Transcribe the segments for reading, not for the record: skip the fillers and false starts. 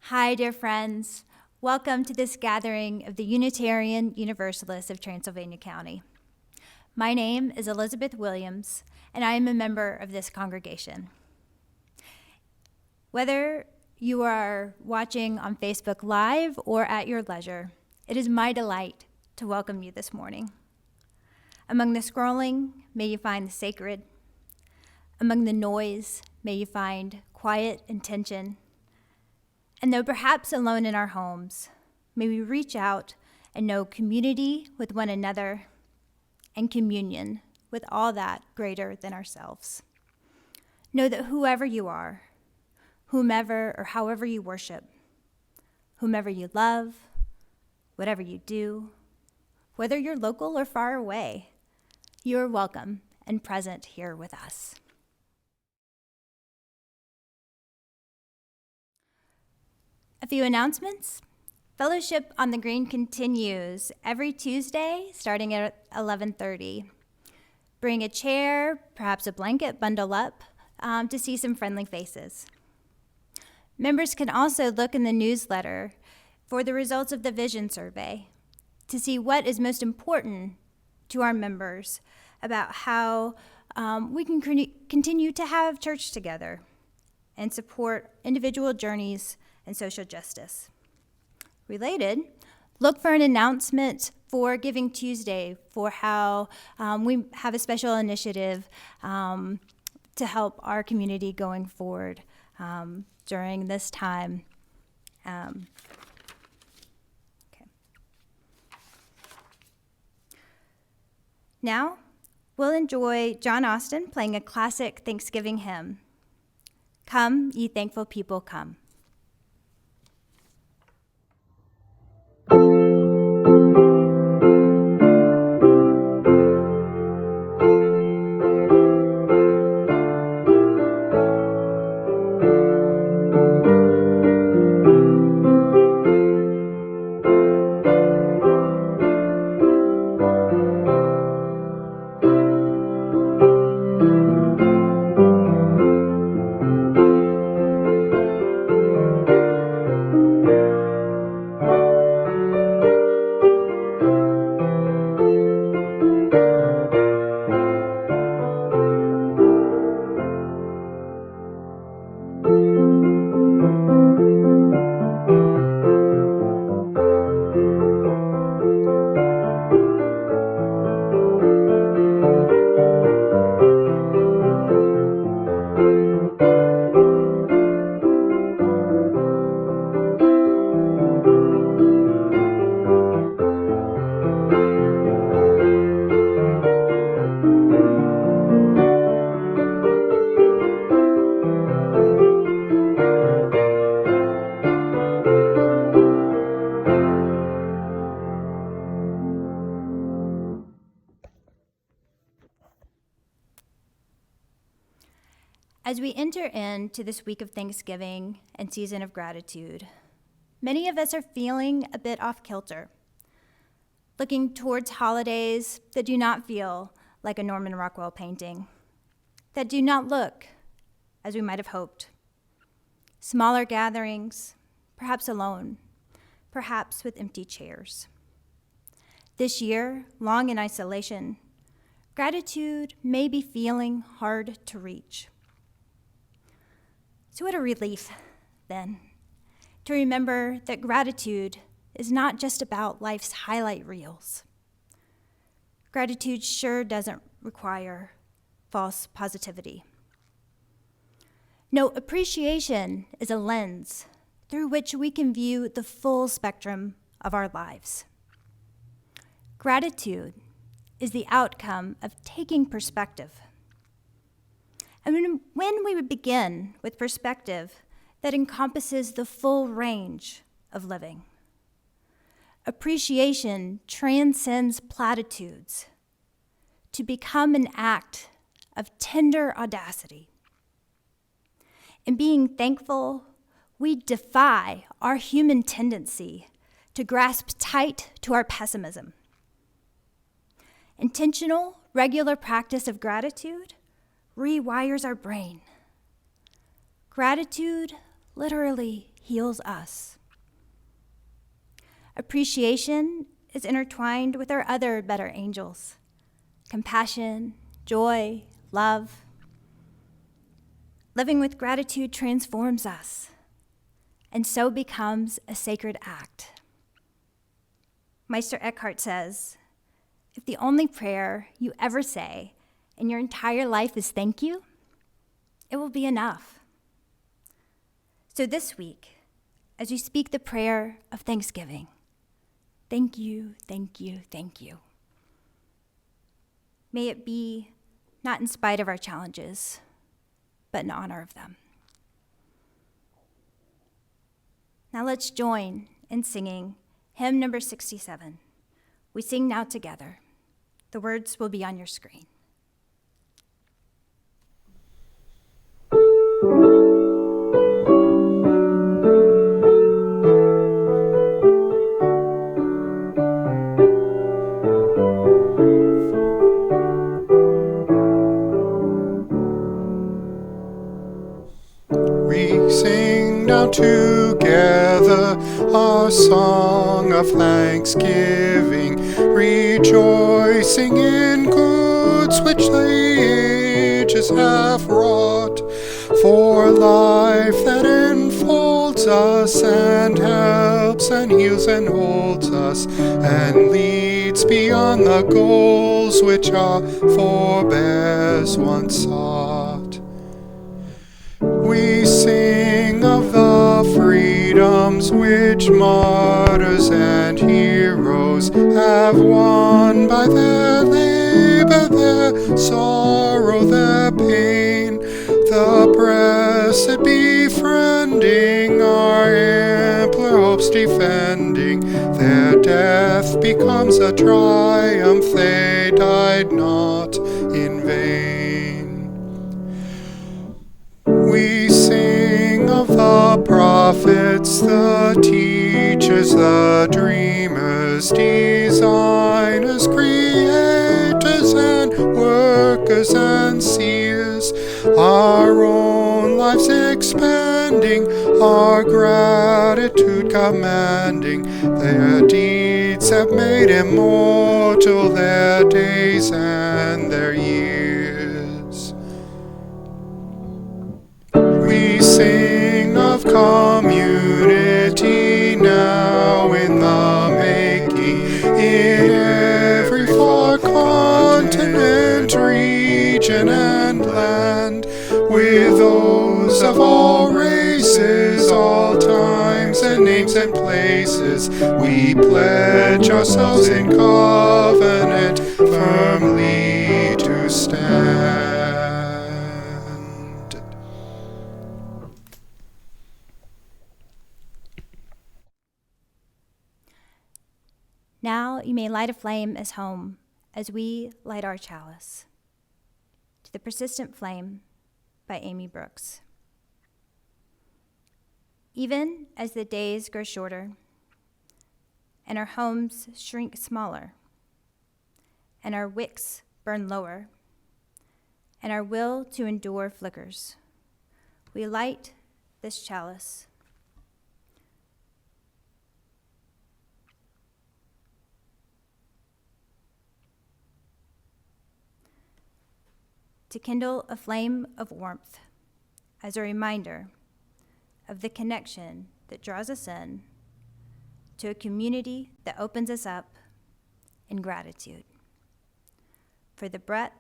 Hi, dear friends. Welcome to this gathering of the Unitarian Universalists of Transylvania County. My name is Elizabeth Williams, and I am a member of this congregation. Whether you are watching on Facebook Live or at your leisure, it is my delight to welcome you this morning. Among the scrolling, may you find the sacred. Among the noise, may you find quiet intention. And though perhaps alone in our homes, may we reach out and know community with one another and communion with all that greater than ourselves. Know that whoever you are, whomever or however you worship, whomever you love, whatever you do, whether you're local or far away, you are welcome and present here with us. A few announcements. Fellowship on the Green continues every Tuesday starting at 11:30. Bring a chair, perhaps a blanket, bundle up to see some friendly faces. Members can also look in the newsletter for the results of the Vision Survey to see what is most important to our members about how we can continue to have church together and support individual journeys and social justice. Related, look for an announcement for Giving Tuesday for how we have a special initiative to help our community going forward during this time. Okay. Now, we'll enjoy John Austin playing a classic Thanksgiving hymn, "Come, Ye Thankful People, Come." As we enter into this week of Thanksgiving and season of gratitude, many of us are feeling a bit off kilter, looking towards holidays that do not feel like a Norman Rockwell painting, that do not look as we might have hoped. Smaller gatherings, perhaps alone, perhaps with empty chairs. This year, long in isolation, gratitude may be feeling hard to reach. So what a relief, then, to remember that gratitude is not just about life's highlight reels. Gratitude sure doesn't require false positivity. No, appreciation is a lens through which we can view the full spectrum of our lives. Gratitude is the outcome of taking perspective. And when we begin with perspective that encompasses the full range of living, appreciation transcends platitudes to become an act of tender audacity. In being thankful, we defy our human tendency to grasp tight to our pessimism. Intentional, regular practice of gratitude rewires our brain. Gratitude literally heals us. Appreciation is intertwined with our other better angels: compassion, joy, love. Living with gratitude transforms us, and so becomes a sacred act. Meister Eckhart says, if the only prayer you ever say in your entire life is thank you, it will be enough. So this week, as you speak the prayer of thanksgiving, thank you, thank you, thank you. May it be not in spite of our challenges, but in honor of them. Now let's join in singing hymn number 67. We sing now together. The words will be on your screen. We sing now together our song of thanksgiving, rejoicing in goods which the ages have wrought, for life that enfolds us and helps and heals and holds us, and leads beyond the goals which our forebears once sought. We sing of the freedoms which martyrs and heroes have won by their labor, their sorrow, their pain. The blessed befriending our ampler hopes defending, their death becomes a triumph, they died not in vain. We sing of the prophets, the teachers, the dreamers, designers, creators, and workers and seers, our own lives expanding, our gratitude commanding. Their deeds have made immortal their days and their years. We sing of community now in the making, in every far continent, region, and land, with those of all races, all times and names and places. We pledge ourselves in covenant firmly to stand. Now you may light a flame as home as we light our chalice. To the Persistent Flame by Amy Brooks. Even as the days grow shorter and our homes shrink smaller and our wicks burn lower and our will to endure flickers, we light this chalice. To kindle a flame of warmth as a reminder of the connection that draws us in to a community that opens us up in gratitude for the breath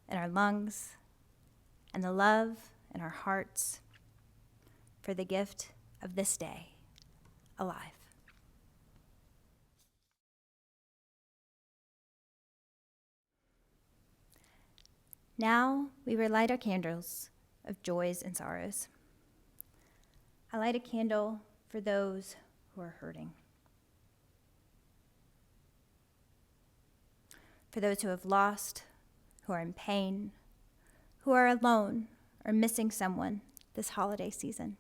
in our lungs and the love in our hearts, for the gift of this day, alive. Now we relight our candles of joys and sorrows. I light a candle for those who are hurting, for those who have lost, who are in pain, who are alone or missing someone this holiday season.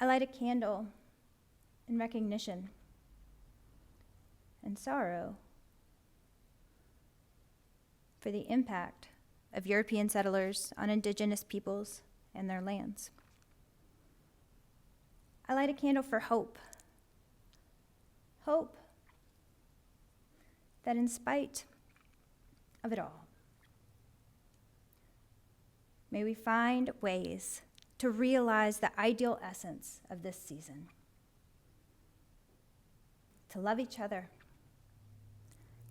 I light a candle in recognition and sorrow for the impact of European settlers on indigenous peoples and their lands. I light a candle for hope. Hope that in spite of it all, may we find ways to realize the ideal essence of this season. To love each other,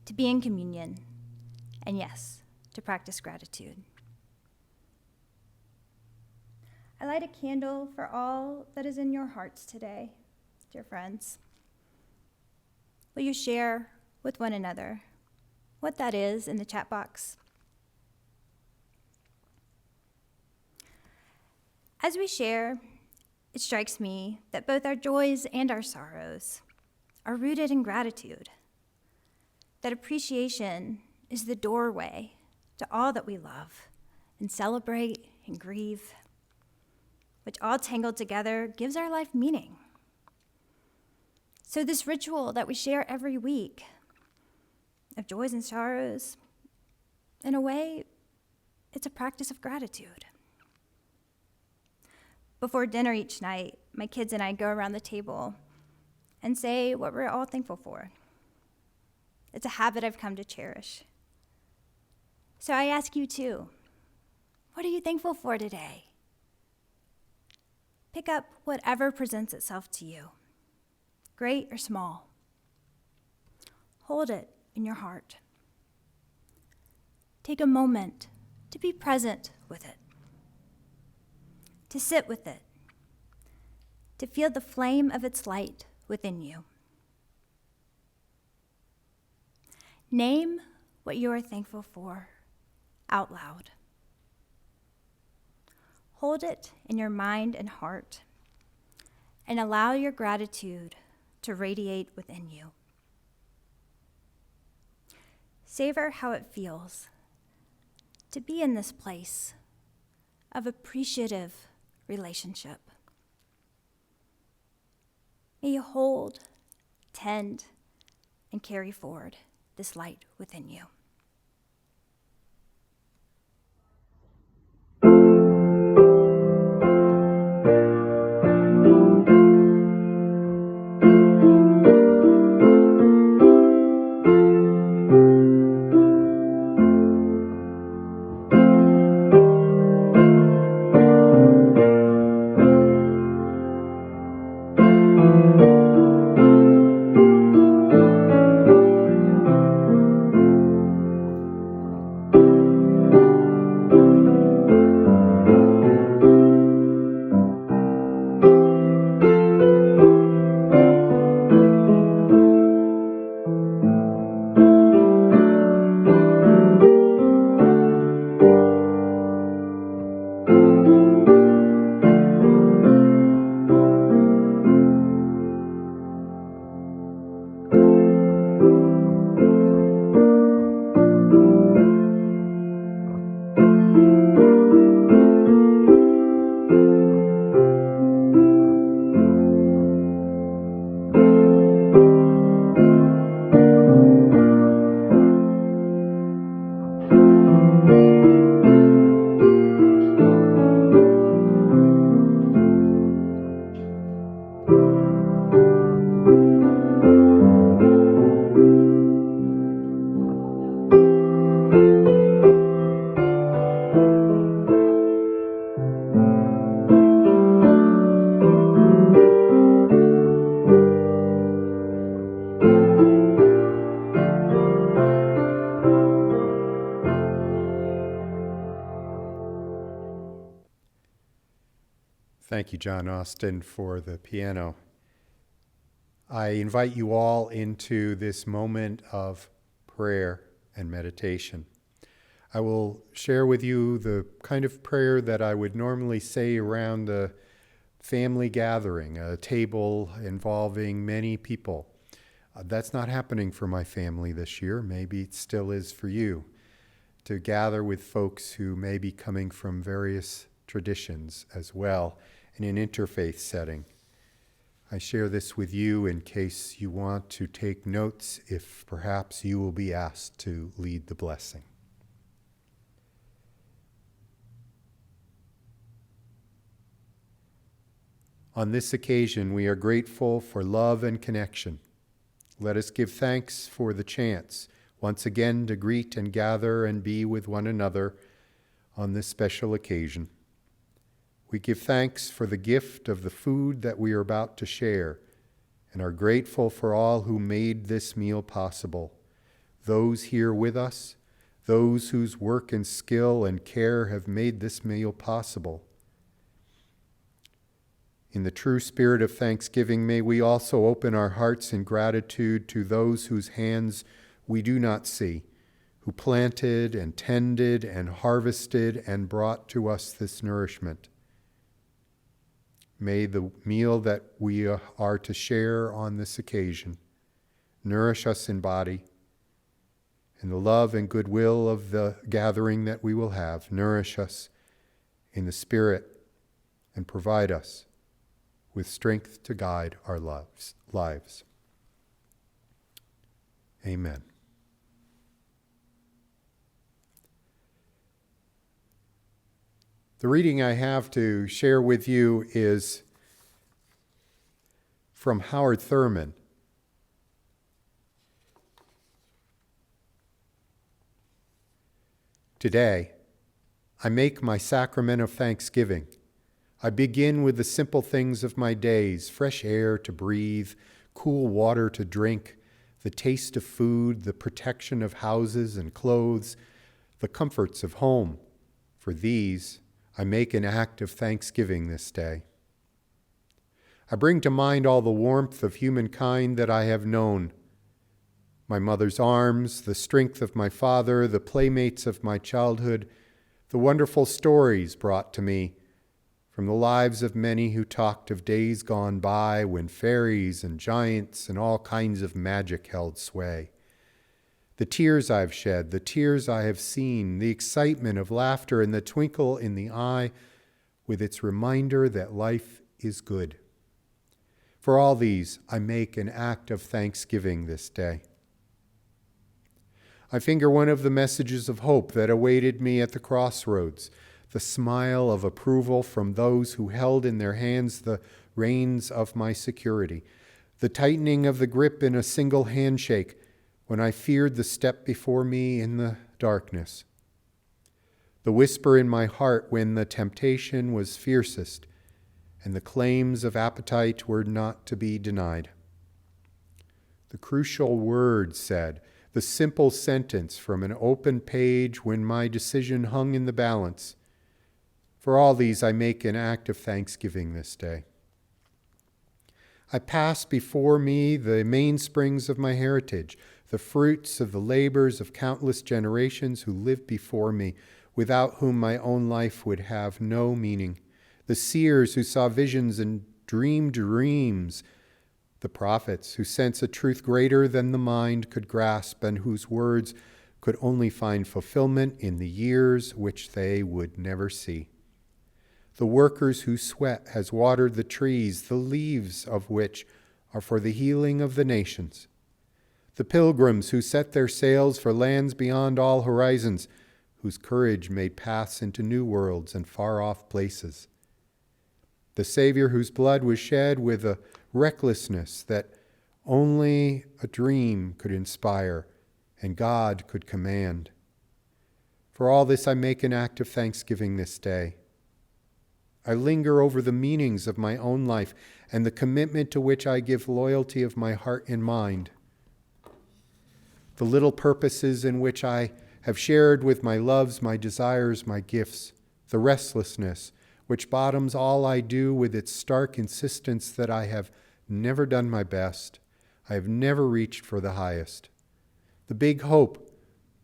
to be in communion, and yes, to practice gratitude. I light a candle for all that is in your hearts today, dear friends. Will you share with one another what that is in the chat box? As we share, it strikes me that both our joys and our sorrows are rooted in gratitude, that appreciation is the doorway to all that we love and celebrate and grieve, which all tangled together gives our life meaning. So this ritual that we share every week of joys and sorrows, in a way, it's a practice of gratitude. Before dinner each night, my kids and I go around the table and say what we're all thankful for. It's a habit I've come to cherish. So I ask you too, what are you thankful for today? Pick up whatever presents itself to you, great or small. Hold it in your heart. Take a moment to be present with it, to sit with it, to feel the flame of its light within you. Name what you are thankful for out loud. Hold it in your mind and heart, and allow your gratitude to radiate within you. Savor how it feels to be in this place of appreciative relationship. May you hold, tend, and carry forward this light within you. Thank you, John Austin, for the piano. I invite you all into this moment of prayer and meditation. I will share with you the kind of prayer that I would normally say around a family gathering, a table involving many people. That's not happening for my family this year. Maybe it still is for you, to gather with folks who may be coming from various traditions as well in an interfaith setting. I share this with you in case you want to take notes if perhaps you will be asked to lead the blessing. On this occasion, we are grateful for love and connection. Let us give thanks for the chance once again to greet and gather and be with one another on this special occasion. We give thanks for the gift of the food that we are about to share and are grateful for all who made this meal possible, those here with us, those whose work and skill and care have made this meal possible. In the true spirit of thanksgiving, may we also open our hearts in gratitude to those whose hands we do not see, who planted and tended and harvested and brought to us this nourishment. May the meal that we are to share on this occasion nourish us in body, and the love and goodwill of the gathering that we will have nourish us in the spirit and provide us with strength to guide our lives. Amen. The reading I have to share with you is from Howard Thurman. Today, I make my sacrament of thanksgiving. I begin with the simple things of my days, fresh air to breathe, cool water to drink, the taste of food, the protection of houses and clothes, the comforts of home. For these, I make an act of thanksgiving this day. I bring to mind all the warmth of humankind that I have known. My mother's arms, the strength of my father, the playmates of my childhood, the wonderful stories brought to me from the lives of many who talked of days gone by when fairies and giants and all kinds of magic held sway. The tears I've shed, the tears I have seen, the excitement of laughter and the twinkle in the eye with its reminder that life is good. For all these, I make an act of thanksgiving this day. I finger one of the messages of hope that awaited me at the crossroads, the smile of approval from those who held in their hands the reins of my security, the tightening of the grip in a single handshake when I feared the step before me in the darkness, the whisper in my heart when the temptation was fiercest and the claims of appetite were not to be denied. The crucial word said, the simple sentence from an open page when my decision hung in the balance. For all these I make an act of thanksgiving this day. I pass before me the mainsprings of my heritage, the fruits of the labors of countless generations who lived before me, without whom my own life would have no meaning, the seers who saw visions and dreamed dreams, the prophets who sense a truth greater than the mind could grasp and whose words could only find fulfillment in the years which they would never see. The workers whose sweat has watered the trees, the leaves of which are for the healing of the nations. The pilgrims who set their sails for lands beyond all horizons, whose courage made paths into new worlds and far-off places. The Savior whose blood was shed with a recklessness that only a dream could inspire and God could command. For all this I make an act of thanksgiving this day. I linger over the meanings of my own life and the commitment to which I give loyalty of my heart and mind. The little purposes in which I have shared with my loves, my desires, my gifts, the restlessness which bottoms all I do with its stark insistence that I have never done my best, I have never reached for the highest. The big hope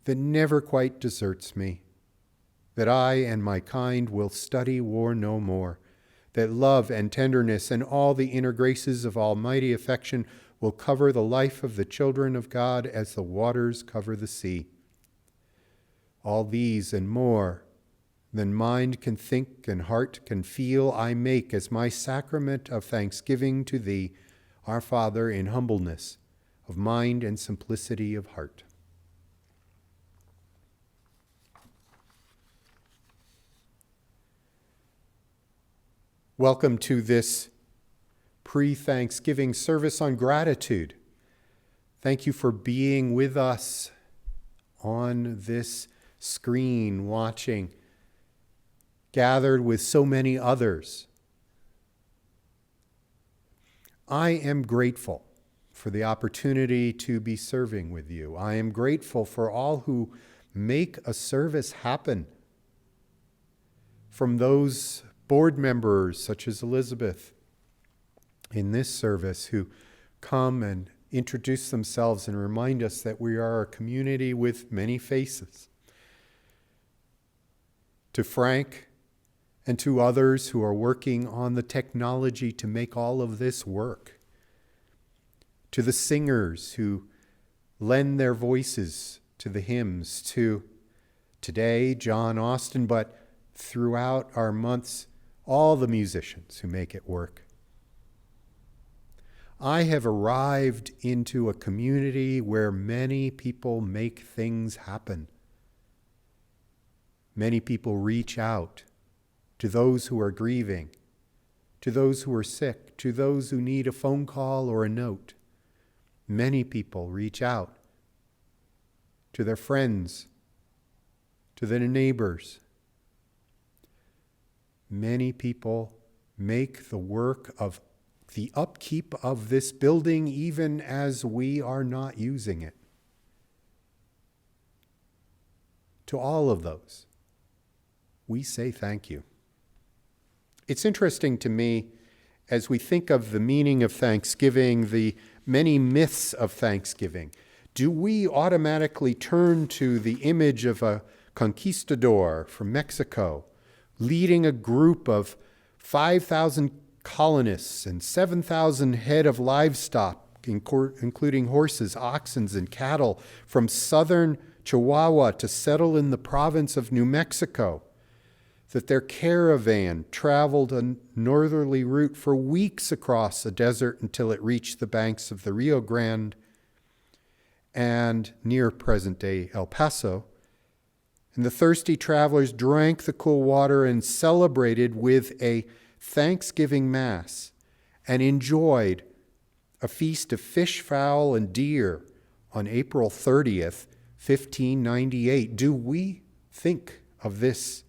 that never quite deserts me, that I and my kind will study war no more, that love and tenderness and all the inner graces of almighty affection will cover the life of the children of God as the waters cover the sea. All these and more than mind can think and heart can feel, I make as my sacrament of thanksgiving to Thee, our Father, in humbleness of mind and simplicity of heart. Welcome to this pre-Thanksgiving service on gratitude. Thank you for being with us on this screen, watching, gathered with so many others. I am grateful for the opportunity to be serving with you. I am grateful for all who make a service happen. From those board members, such as Elizabeth, in this service, who come and introduce themselves and remind us that we are a community with many faces. To Frank and to others who are working on the technology to make all of this work. To the singers who lend their voices to the hymns. To today, John Austin, but throughout our months, all the musicians who make it work. I have arrived into a community where many people make things happen. Many people reach out to those who are grieving, to those who are sick, to those who need a phone call or a note. Many people reach out to their friends, to their neighbors. Many people make the work of the upkeep of this building even as we are not using it. To all of those, we say thank you. It's interesting to me, as we think of the meaning of Thanksgiving, the many myths of Thanksgiving, do we automatically turn to the image of a conquistador from Mexico leading a group of 5,000 colonists and 7,000 head of livestock, including horses, oxen, and cattle, from southern Chihuahua to settle in the province of New Mexico, that their caravan traveled a northerly route for weeks across a desert until it reached the banks of the Rio Grande and near present-day El Paso. And the thirsty travelers drank the cool water and celebrated with a Thanksgiving Mass and enjoyed a feast of fish, fowl, and deer on April 30th, 1598. Do we think of this,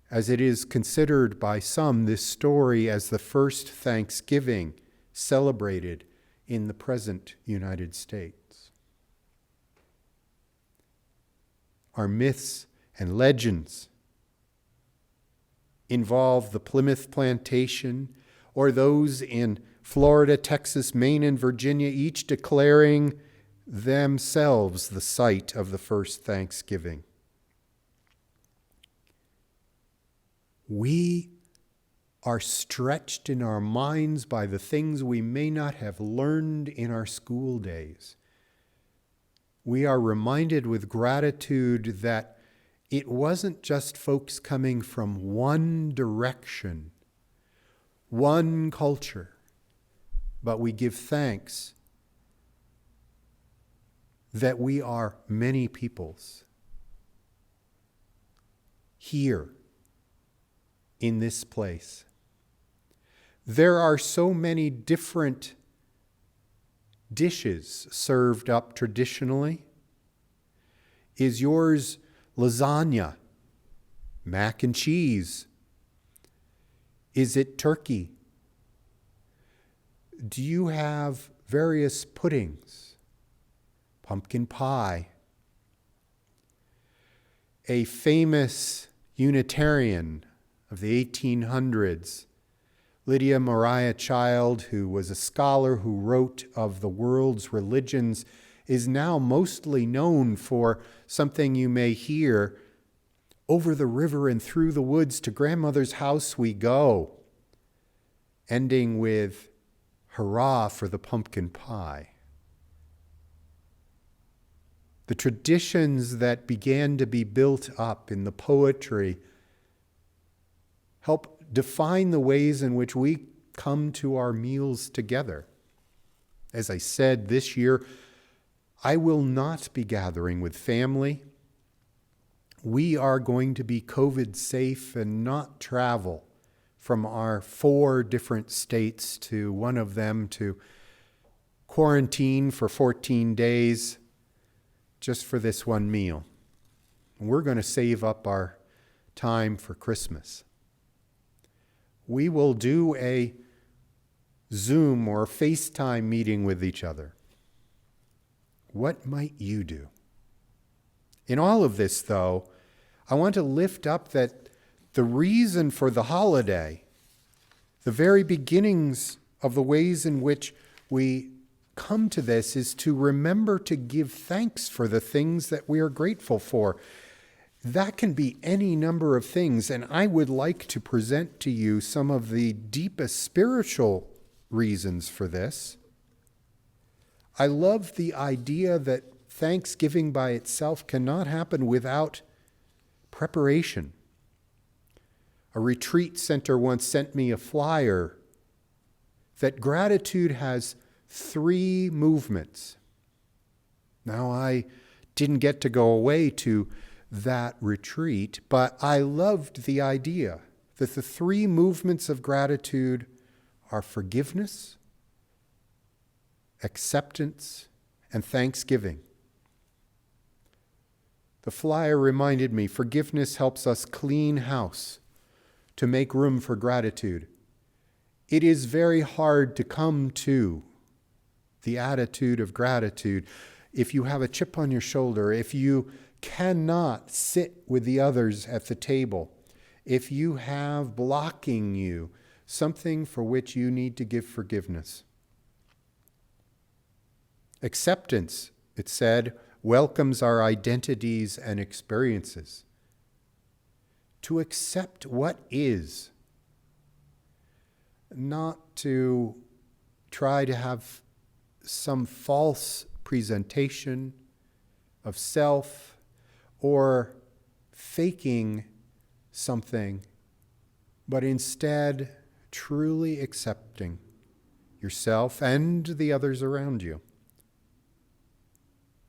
as it is considered by some, this story as the first Thanksgiving celebrated in the present United States? Our myths and legends involve the Plymouth Plantation, or those in Florida, Texas, Maine, and Virginia, each declaring themselves the site of the first Thanksgiving. We are stretched in our minds by the things we may not have learned in our school days. We are reminded with gratitude that it wasn't just folks coming from one direction, one culture, but we give thanks that we are many peoples here in this place. There are so many different dishes served up traditionally. Is yours lasagna, mac and cheese? Is it turkey? Do you have various puddings, pumpkin pie? A famous Unitarian of the 1800s, Lydia Maria Child, who was a scholar who wrote of the world's religions, is now mostly known for something you may hear: over the river and through the woods to grandmother's house we go, ending with hurrah for the pumpkin pie. The traditions that began to be built up in the poetry help define the ways in which we come to our meals together. As I said, this year, I will not be gathering with family. We are going to be COVID safe and not travel from our 4 different states to one of them to quarantine for 14 days just for this one meal. We're going to save up our time for Christmas. We will do a Zoom or FaceTime meeting with each other. What might you do? In all of this, though, I want to lift up that the reason for the holiday, the very beginnings of the ways in which we come to this, is to remember to give thanks for the things that we are grateful for. That can be any number of things, and I would like to present to you some of the deepest spiritual reasons for this. I love the idea that Thanksgiving by itself cannot happen without preparation. A retreat center once sent me a flyer that gratitude has 3 movements. Now, I didn't get to go away to that retreat, but I loved the idea that the 3 movements of gratitude are forgiveness, acceptance, and thanksgiving. The flyer reminded me forgiveness helps us clean house to make room for gratitude. It is very hard to come to the attitude of gratitude if you have a chip on your shoulder, if you cannot sit with the others at the table, if you have blocking you something for which you need to give forgiveness. Acceptance, it said, welcomes our identities and experiences. To accept what is, not to try to have some false presentation of self or faking something, but instead truly accepting yourself and the others around you.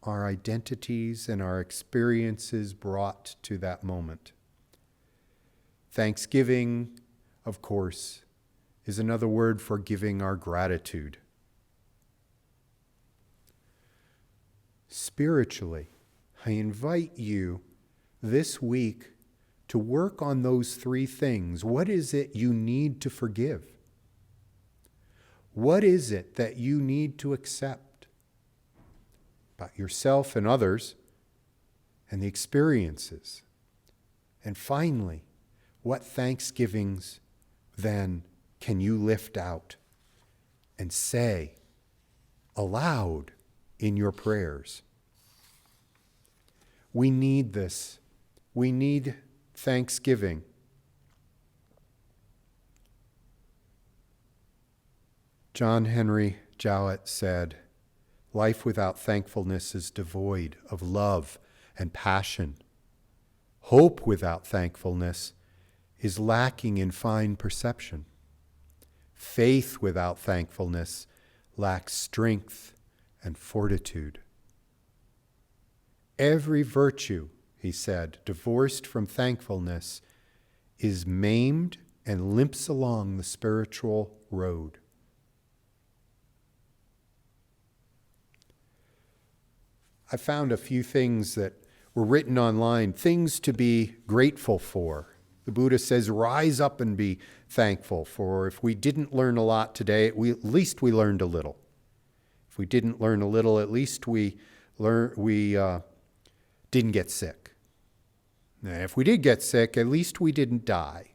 Our identities and our experiences brought to that moment. Thanksgiving, of course, is another word for giving our gratitude. Spiritually, I invite you this week to work on those 3 things. What is it you need to forgive? What is it that you need to accept about yourself and others and the experiences? And finally, what thanksgivings then can you lift out and say aloud in your prayers? We need this. We need thanksgiving. John Henry Jowett said, "Life without thankfulness is devoid of love and passion. Hope without thankfulness is lacking in fine perception. Faith without thankfulness lacks strength and fortitude." Every virtue, he said, divorced from thankfulness is maimed and limps along the spiritual road. I found a few things that were written online, things to be grateful for. The Buddha says, rise up and be thankful, for if we didn't learn a lot today, at least we learned a little. If we didn't learn a little, at least we didn't get sick. And if we did get sick, at least we didn't die.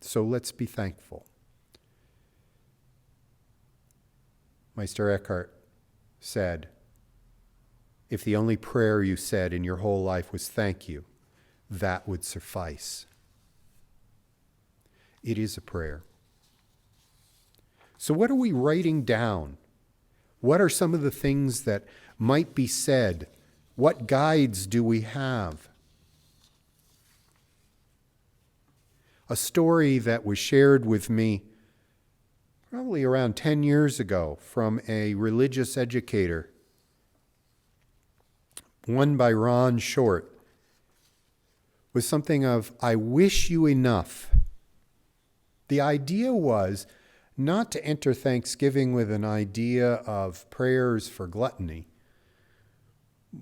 So let's be thankful. Meister Eckhart said, if the only prayer you said in your whole life was thank you, that would suffice. It is a prayer. So what are we writing down? What are some of the things that might be said? What guides do we have? A story that was shared with me probably around 10 years ago from a religious educator, one by Ron Short, was something of, I wish you enough. The idea was not to enter Thanksgiving with an idea of prayers for gluttony,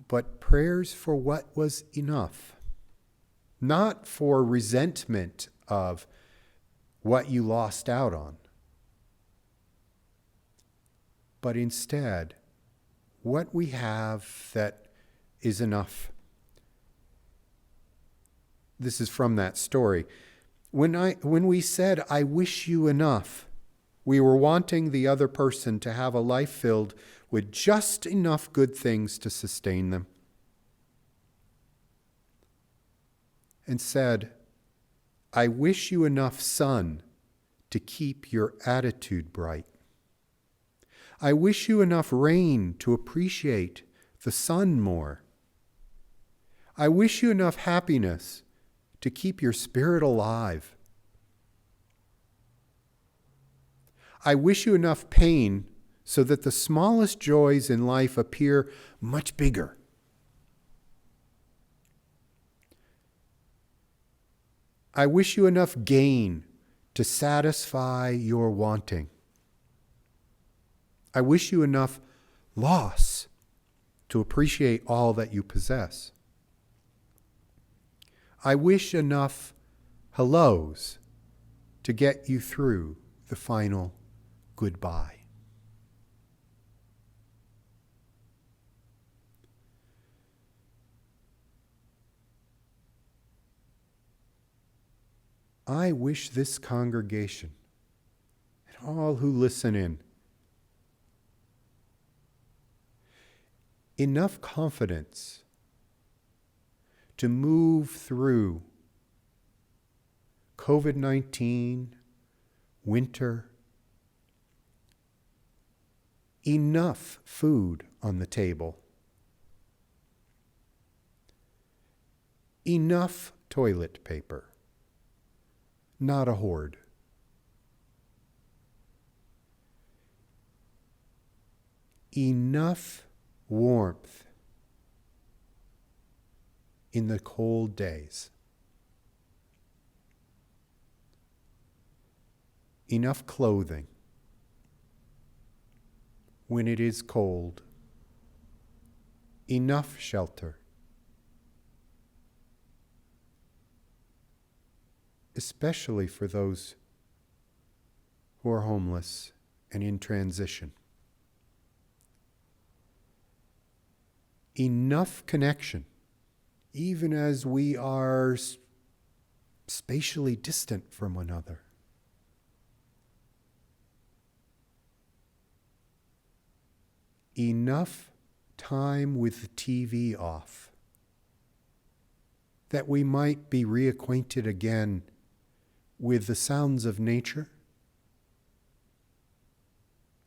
but prayers for what was enough. Not for resentment of what you lost out on, but instead, what we have that is enough. This is from that story. When we said, "I wish you enough," we were wanting the other person to have a life filled with just enough good things to sustain them. And said, "I wish you enough sun to keep your attitude bright. I wish you enough rain to appreciate the sun more. I wish you enough happiness to keep your spirit alive. I wish you enough pain so that the smallest joys in life appear much bigger. I wish you enough gain to satisfy your wanting. I wish you enough loss to appreciate all that you possess. I wish enough hellos to get you through the final goodbye." I wish this congregation and all who listen in enough confidence to move through COVID-19, winter, enough food on the table, enough toilet paper, not a hoard, enough warmth in the cold days, enough clothing when it is cold, enough shelter, especially for those who are homeless and in transition. Enough connection, even as we are spatially distant from one another. Enough time with the TV off, that we might be reacquainted again with the sounds of nature,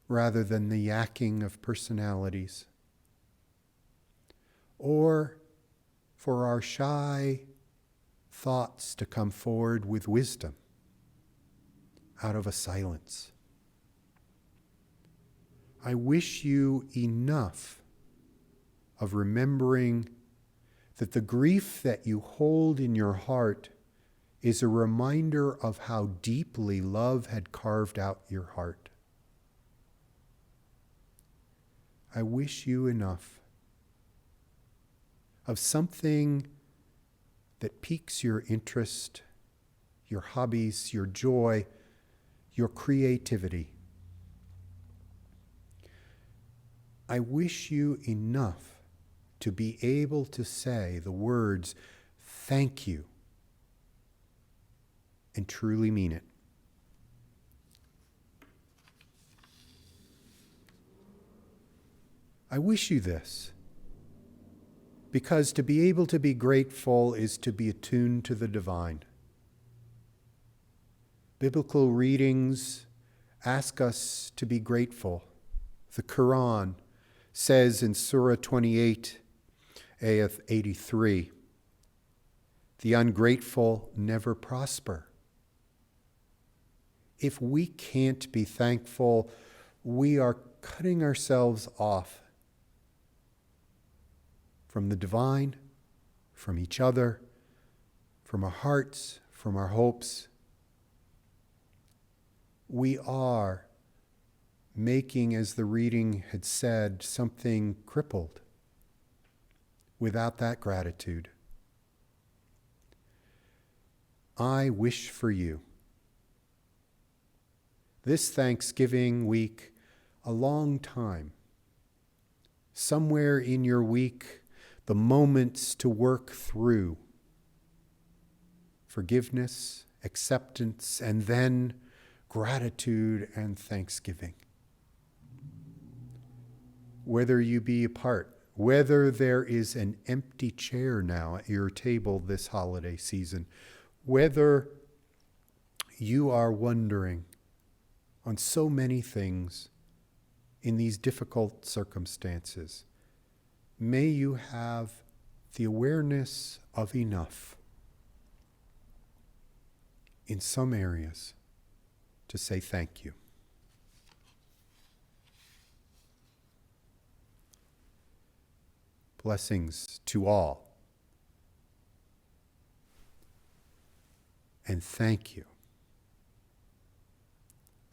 rather than the yakking of personalities, or for our shy thoughts to come forward with wisdom out of a silence. I wish you enough of remembering that the grief that you hold in your heart is a reminder of how deeply love had carved out your heart. I wish you enough of something that piques your interest, your hobbies, your joy, your creativity. I wish you enough to be able to say the words, "Thank you," and truly mean it. I wish you this, because to be able to be grateful is to be attuned to the divine. Biblical readings ask us to be grateful. The Quran says in Surah 28, Ayah 83, "The ungrateful never prosper." If we can't be thankful, we are cutting ourselves off from the divine, from each other, from our hearts, from our hopes. we are making, as the reading had said, something crippled without that gratitude. I wish for you this Thanksgiving week a long time. Somewhere in your week, the moments to work through forgiveness, acceptance, and then gratitude and thanksgiving. Whether you be apart, whether there is an empty chair now at your table this holiday season, whether you are wondering on so many things in these difficult circumstances, may you have the awareness of enough in some areas to say thank you. Blessings to all. And thank you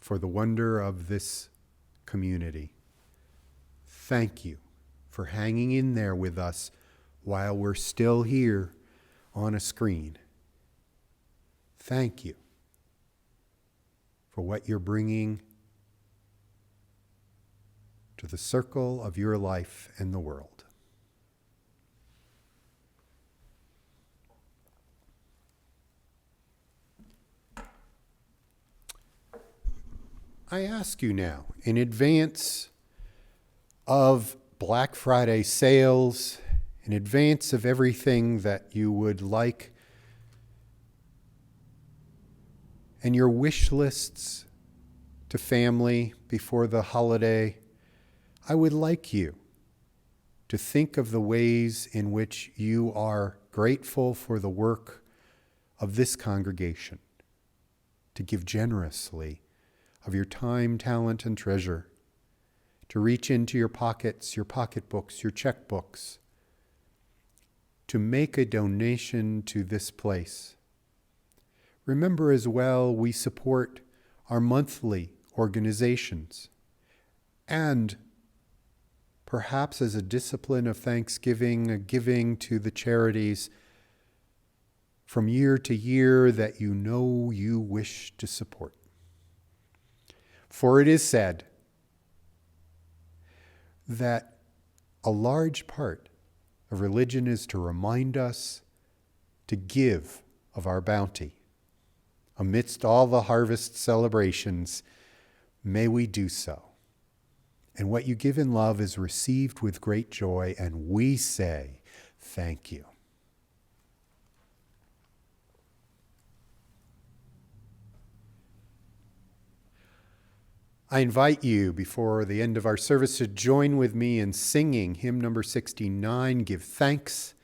for the wonder of this community. Thank you for hanging in there with us while we're still here on a screen. Thank you for what you're bringing to the circle of your life and the world. I ask you now, in advance of Black Friday sales, in advance of everything that you would like, and your wish lists to family before the holiday, I would like you to think of the ways in which you are grateful for the work of this congregation, to give generously of your time, talent, and treasure, to reach into your pockets, your pocketbooks, your checkbooks, to make a donation to this place. Remember as well, we support our monthly organizations, and perhaps as a discipline of thanksgiving, a giving to the charities from year to year that you know you wish to support. For it is said that a large part of religion is to remind us to give of our bounty. Amidst all the harvest celebrations, may we do so. And what you give in love is received with great joy, and we say thank you. I invite you, before the end of our service, to join with me in singing hymn number 69, Give Thanks.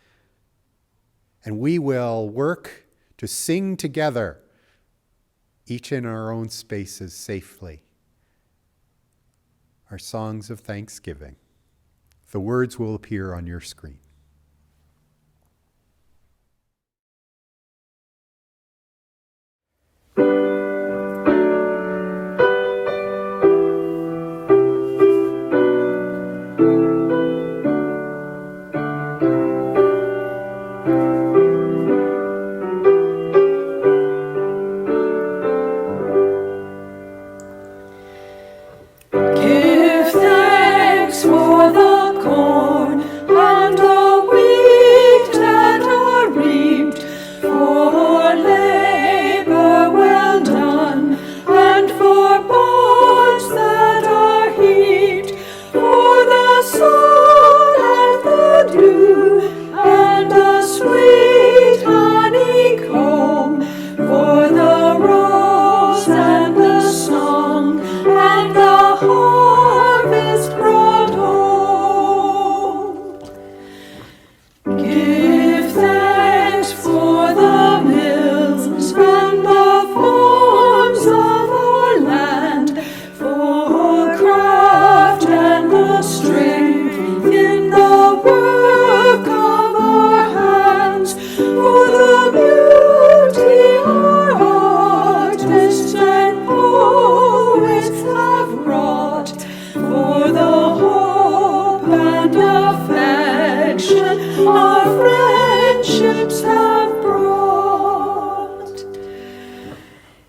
And we will work to sing together, each in our own spaces safely, our songs of thanksgiving. The words will appear on your screen. Give thanks for the corn and all our friendships have brought.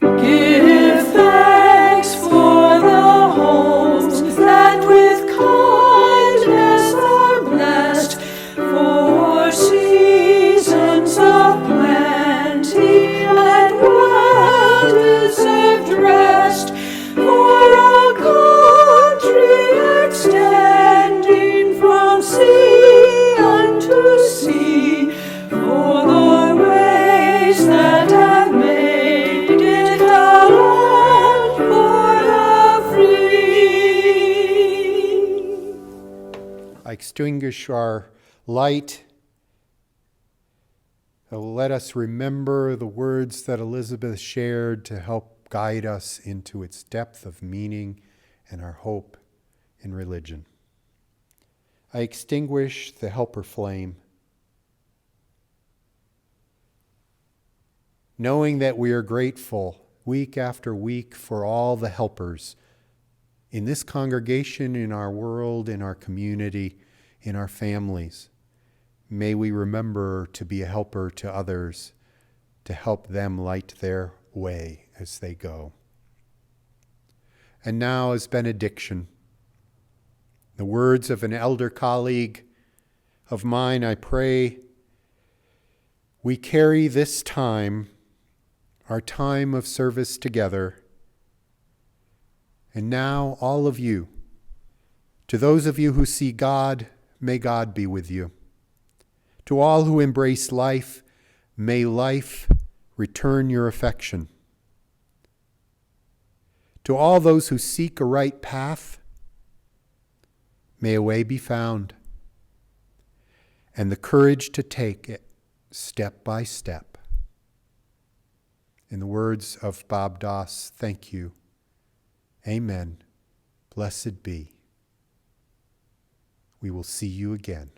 Give thanks for the homes that with kindness are blessed, for seasons of plenty and well-deserved rest, for a country extending from sea unto sea, for the ways that have made it a land for the free. I extinguish our light. Let us remember the words that Elizabeth shared to help guide us into its depth of meaning and our hope in religion. I extinguish the helper flame, knowing that we are grateful week after week for all the helpers in this congregation, in our world, in our community, in our families. May we remember to be a helper to others, to help them light their way as they go. And now, as benediction, the words of an elder colleague of mine, I pray, we carry this time, our time of service together. And now, all of you, to those of you who see God, may God be with you. To all who embrace life, may life return your affection. To all those who seek a right path, may a way be found, and the courage to take it step by step. In the words of Bob Doss, thank you. Amen. Blessed be. We will see you again.